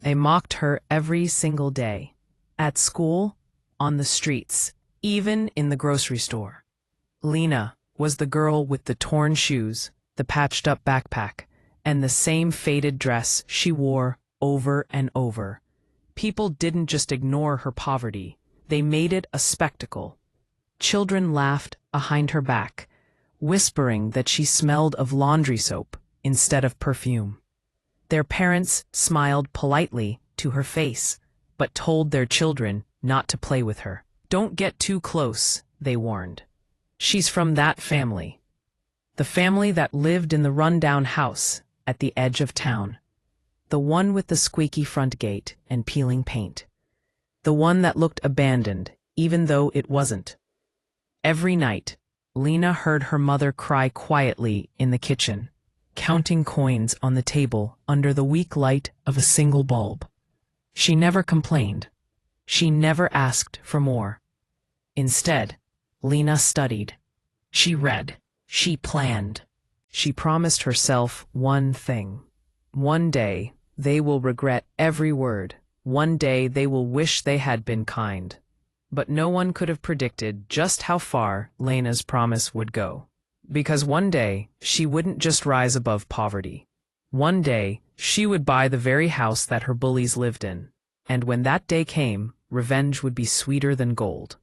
They mocked her every single day. At school, on the streets, even in the grocery store. Lena was the girl with the torn shoes, the patched-up backpack, and the same faded dress she wore over and over. People didn't just ignore her poverty, they made it a spectacle. Children laughed behind her back, whispering that she smelled of laundry soap instead of perfume. Their parents smiled politely to her face, but told their children not to play with her. "Don't get too close," they warned. She's from that family. The family that lived in the run-down house at the edge of town. The one with the squeaky front gate and peeling paint. The one that looked abandoned, even though it wasn't. Every night, Lena heard her mother cry quietly in the kitchen, counting coins on the table under the weak light of a single bulb. She never complained. She never asked for more. Instead, Lena studied. She read. She planned. She promised herself one thing. One day, they will regret every word. One day, they will wish they had been kind. But no one could have predicted just how far Lena's promise would go. Because one day, she wouldn't just rise above poverty. One day, she would buy the very house that her bullies lived in. And when that day came, revenge would be sweeter than gold.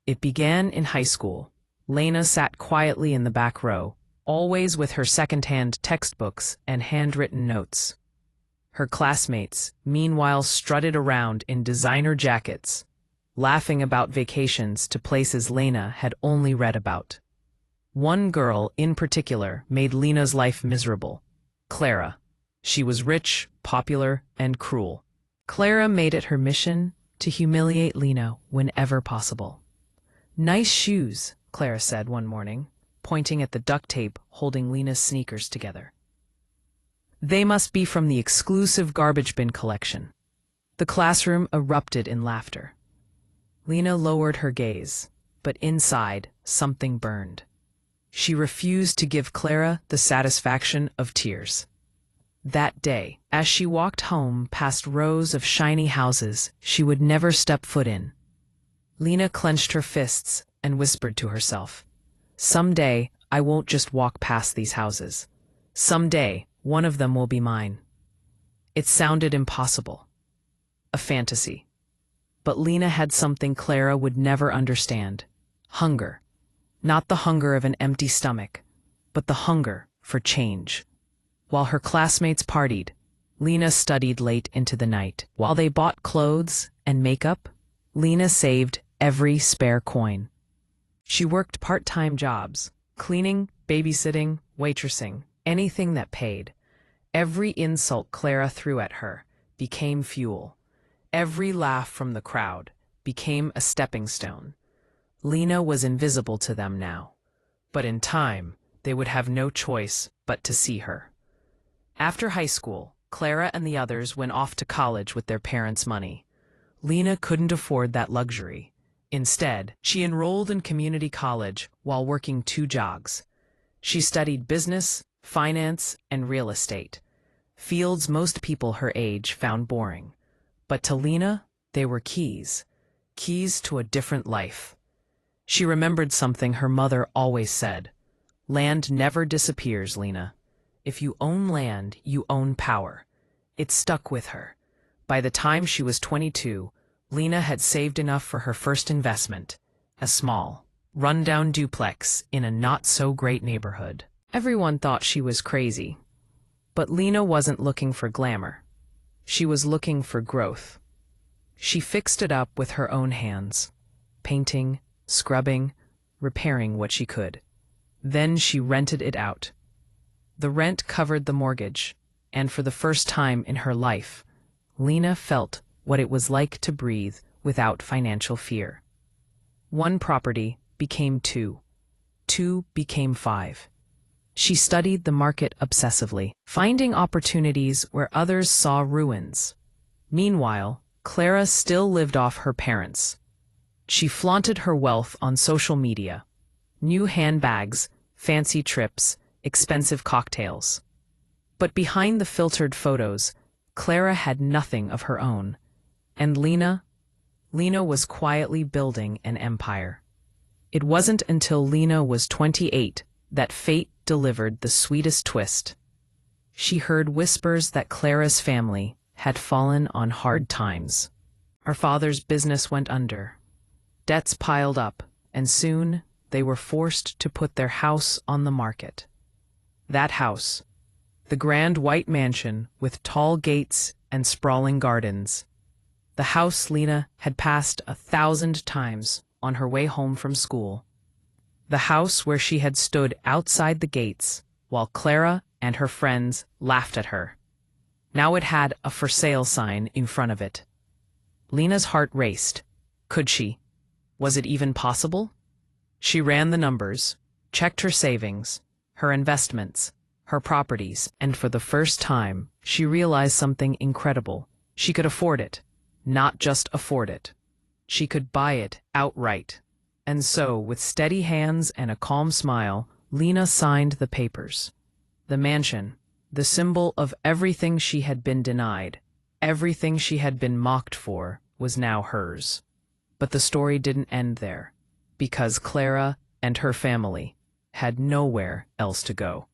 It began in high school. Lena sat quietly in the back row, always with her second-hand textbooks and handwritten notes. Her classmates, meanwhile, strutted around in designer jackets, laughing about vacations to places Lena had only read about. One girl, in particular, made Lena's life miserable. Clara. She was rich, popular, and cruel. Clara made it her mission to humiliate Lena whenever possible. "Nice shoes," Clara said one morning, pointing at the duct tape holding Lena's sneakers together. "They must be from the exclusive garbage bin collection." The classroom erupted in laughter. Lena lowered her gaze, but inside, something burned. She refused to give Clara the satisfaction of tears. That day, as she walked home past rows of shiny houses she would never step foot in, Lena clenched her fists and whispered to herself, "Someday, I won't just walk past these houses. Someday, one of them will be mine." It sounded impossible. A fantasy. But Lena had something Clara would never understand. Hunger. Not the hunger of an empty stomach, but the hunger for change. While her classmates partied, Lena studied late into the night. While they bought clothes and makeup, Lena saved every spare coin. She worked part-time jobs, cleaning, babysitting, waitressing, anything that paid. Every insult Clara threw at her became fuel. Every laugh from the crowd became a stepping stone. Lena was invisible to them now, but in time, they would have no choice but to see her. After high school, Clara and the others went off to college with their parents' money. Lena couldn't afford that luxury. Instead, she enrolled in community college while working 2 jobs. She studied business, finance, and real estate, fields most people her age found boring. But to Lena, they were keys to a different life. She remembered something her mother always said. "Land never disappears, Lena. If you own land, you own power." It stuck with her. By the time she was 22, Lena had saved enough for her first investment, a small, run-down duplex in a not-so-great neighborhood. Everyone thought she was crazy. But Lena wasn't looking for glamour. She was looking for growth. She fixed it up with her own hands, painting, scrubbing, repairing what she could. Then she rented it out. The rent covered the mortgage, and for the first time in her life, Lena felt what it was like to breathe without financial fear. 1 property became 2. 2 became 5. She studied the market obsessively, finding opportunities where others saw ruins. Meanwhile, Clara still lived off her parents. She flaunted her wealth on social media. New handbags, fancy trips, expensive cocktails. But behind the filtered photos, Clara had nothing of her own. And Lena was quietly building an empire. It wasn't until Lena was 28 that fate delivered the sweetest twist. She heard whispers that Clara's family had fallen on hard times. Her father's business went under. Debts piled up, and soon they were forced to put their house on the market. That house, the grand white mansion with tall gates and sprawling gardens. The house Lena had passed 1,000 times on her way home from school. The house where she had stood outside the gates while Clara and her friends laughed at her. Now it had a for sale sign in front of it. Lena's heart raced. Could she? Was it even possible? She ran the numbers, checked her savings, her investments, her properties, and for the first time, she realized something incredible. She could afford it. Not just afford it. She could buy it outright. And so, with steady hands and a calm smile, Lena signed the papers. The mansion, the symbol of everything she had been denied, everything she had been mocked for, was now hers. But the story didn't end there, because Clara and her family had nowhere else to go.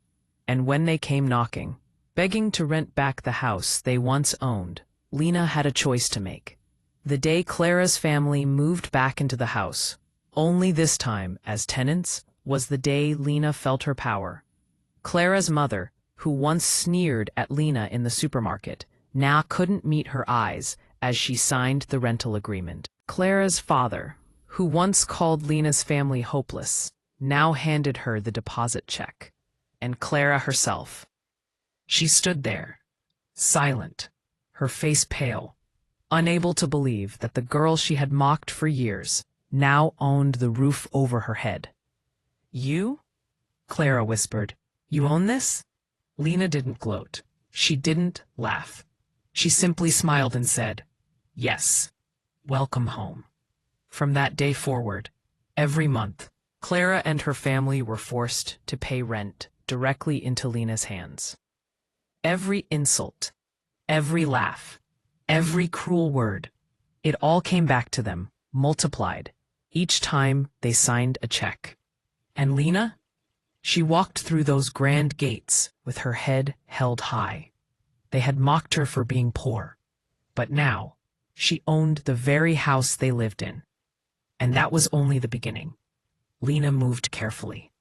And when they came knocking, begging to rent back the house they once owned, Lena had a choice to make. The day Clara's family moved back into the house, only this time as tenants, was the day Lena felt her power. Clara's mother, who once sneered at Lena in the supermarket, now couldn't meet her eyes as she signed the rental agreement. Clara's father, who once called Lena's family hopeless, now handed her the deposit check. And Clara herself. She stood there, silent, her face pale, unable to believe that the girl she had mocked for years now owned the roof over her head. "You?" Clara whispered. "You own this?" Lena didn't gloat. She didn't laugh. She simply smiled and said, "Yes, welcome home." From that day forward, every month, Clara and her family were forced to pay rent directly into Lena's hands. Every insult, every laugh, every cruel word, it all came back to them, multiplied, each time they signed a check. And Lena? She walked through those grand gates with her head held high. They had mocked her for being poor, but now she owned the very house they lived in. And that was only the beginning. Lena moved carefully.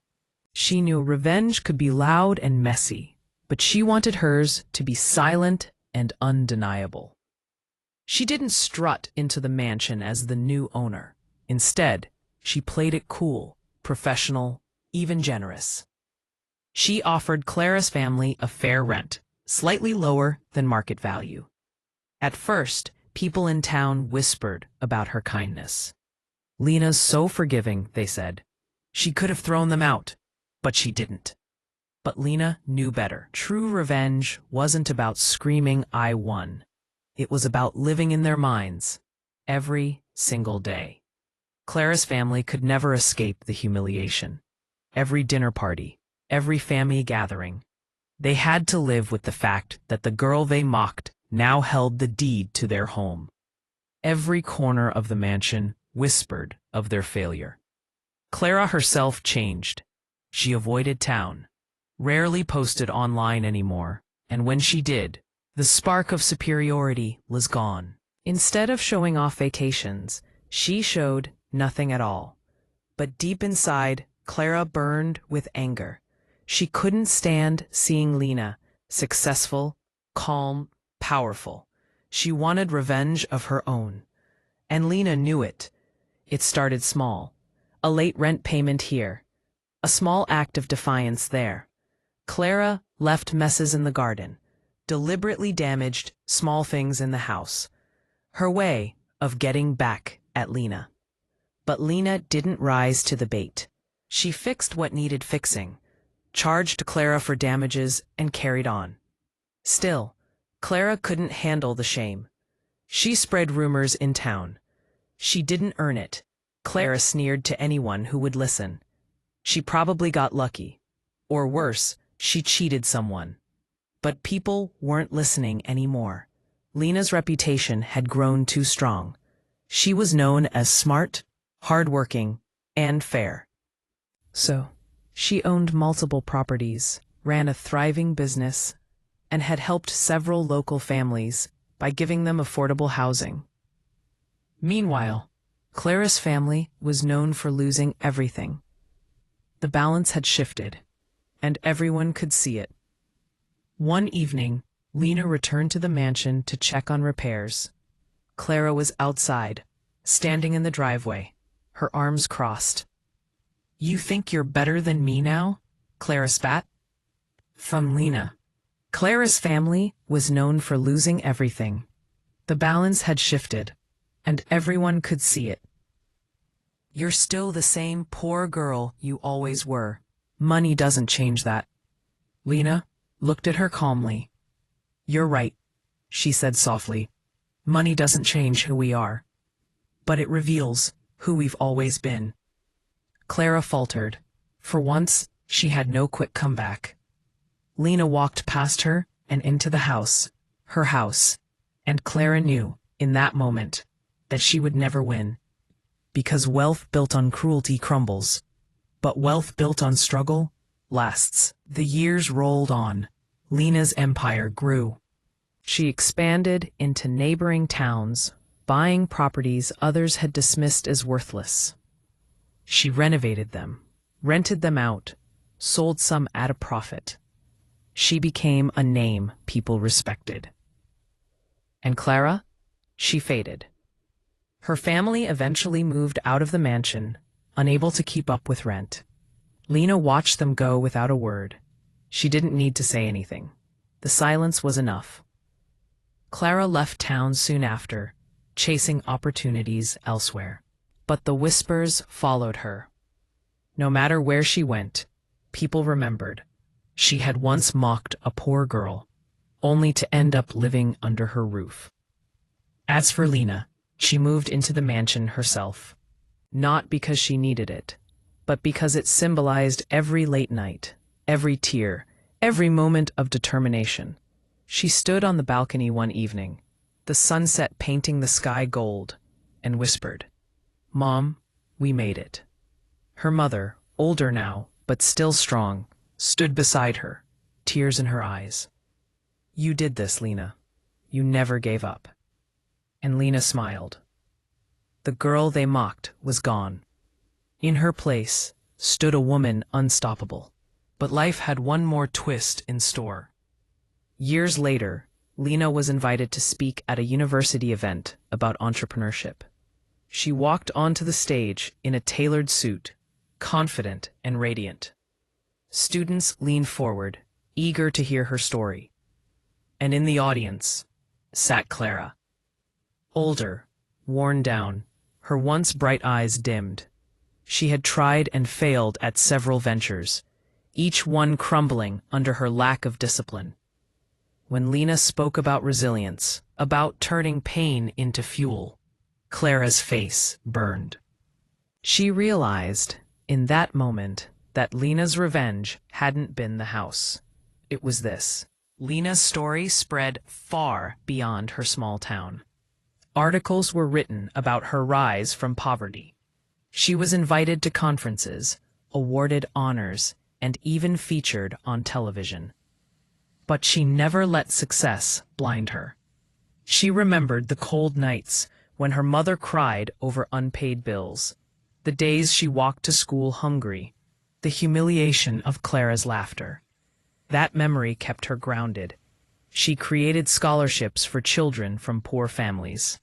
She knew revenge could be loud and messy, but she wanted hers to be silent and undeniable. She didn't strut into the mansion as the new owner. Instead, she played it cool, professional, even generous. She offered Clara's family a fair rent, slightly lower than market value. At first, people in town whispered about her kindness. "Lena's so forgiving," they said. "She could have thrown them out, but she didn't." But Lena knew better. True revenge wasn't about screaming, "I won." It was about living in their minds, every single day. Clara's family could never escape the humiliation. Every dinner party, every family gathering, they had to live with the fact that the girl they mocked now held the deed to their home. Every corner of the mansion whispered of their failure. Clara herself changed. She avoided town, rarely posted online anymore, and when she did, the spark of superiority was gone. Instead of showing off vacations, she showed nothing at all. But deep inside, Clara burned with anger. She couldn't stand seeing Lena, successful, calm, powerful. She wanted revenge of her own. And Lena knew it. It started small. A late rent payment here. A small act of defiance there. Clara left messes in the garden, deliberately damaged small things in the house. Her way of getting back at Lena. But Lena didn't rise to the bait. She fixed what needed fixing, charged Clara for damages, and carried on. Still, Clara couldn't handle the shame. She spread rumors in town. She didn't earn it. Clara sneered to anyone who would listen. She probably got lucky. Or worse, she cheated someone. But people weren't listening anymore. Lena's reputation had grown too strong. She was known as smart, hardworking, and fair. So, she owned multiple properties, ran a thriving business, and had helped several local families by giving them affordable housing. Meanwhile, Clara's family was known for losing everything. The balance had shifted, and everyone could see it. One evening, Lena returned to the mansion to check on repairs. Clara was outside, standing in the driveway, her arms crossed. "You think you're better than me now?" Clara spat. From Lena. Clara's family was known for losing everything. The balance had shifted, and everyone could see it. "You're still the same poor girl you always were. Money doesn't change that." Lena looked at her calmly. "You're right," she said softly. "Money doesn't change who we are, but it reveals who we've always been." Clara faltered. For once, she had no quick comeback. Lena walked past her and into the house, her house, and Clara knew, in that moment, that she would never win. Because wealth built on cruelty crumbles, but wealth built on struggle lasts. The years rolled on. Lena's empire grew. She expanded into neighboring towns, buying properties others had dismissed as worthless. She renovated them, rented them out, sold some at a profit. She became a name people respected. And Clara? She faded. Her family eventually moved out of the mansion, unable to keep up with rent. Lena watched them go without a word. She didn't need to say anything. The silence was enough. Clara left town soon after, chasing opportunities elsewhere. But the whispers followed her. No matter where she went, people remembered. She had once mocked a poor girl, only to end up living under her roof. As for Lena, she moved into the mansion herself. Not because she needed it, but because it symbolized every late night, every tear, every moment of determination. She stood on the balcony one evening, the sunset painting the sky gold, and whispered, "Mom, we made it." Her mother, older now, but still strong, stood beside her, tears in her eyes. "You did this, Lena. You never gave up." And Lena smiled. The girl they mocked was gone. In her place stood a woman unstoppable. But life had one more twist in store. Years later, Lena was invited to speak at a university event about entrepreneurship. She walked onto the stage in a tailored suit, confident and radiant. Students leaned forward, eager to hear her story. And in the audience sat Clara. Older, worn down, her once bright eyes dimmed. She had tried and failed at several ventures, each one crumbling under her lack of discipline. When Lena spoke about resilience, about turning pain into fuel, Clara's face burned. She realized, in that moment, that Lena's revenge hadn't been the house. It was this. Lena's story spread far beyond her small town. Articles were written about her rise from poverty. She was invited to conferences, awarded honors, and even featured on television. But she never let success blind her. She remembered the cold nights when her mother cried over unpaid bills, the days she walked to school hungry, the humiliation of Clara's laughter. That memory kept her grounded. She created scholarships for children from poor families.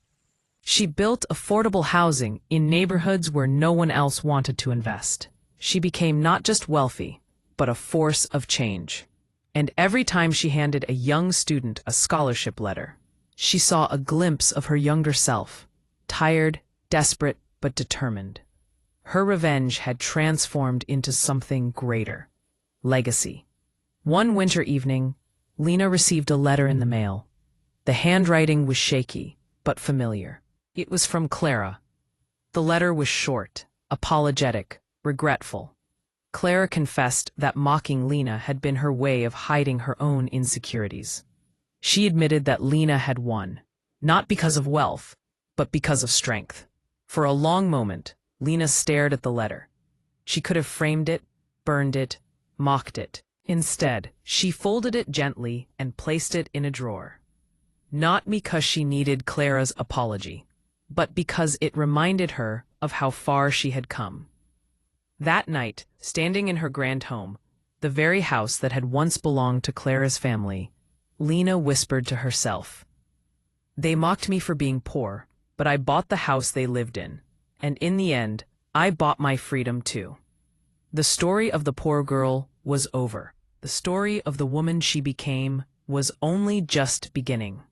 She built affordable housing in neighborhoods where no one else wanted to invest. She became not just wealthy, but a force of change. And every time she handed a young student a scholarship letter, she saw a glimpse of her younger self, tired, desperate, but determined. Her revenge had transformed into something greater. Legacy. One winter evening, Lena received a letter in the mail. The handwriting was shaky, but familiar. It was from Clara. The letter was short, apologetic, regretful. Clara confessed that mocking Lena had been her way of hiding her own insecurities. She admitted that Lena had won, not because of wealth, but because of strength. For a long moment, Lena stared at the letter. She could have framed it, burned it, mocked it. Instead, she folded it gently and placed it in a drawer. Not because she needed Clara's apology, but because it reminded her of how far she had come. That night, standing in her grand home, the very house that had once belonged to Clara's family, Lena whispered to herself, "They mocked me for being poor, but I bought the house they lived in, and in the end, I bought my freedom too." The story of the poor girl was over. The story of the woman she became was only just beginning.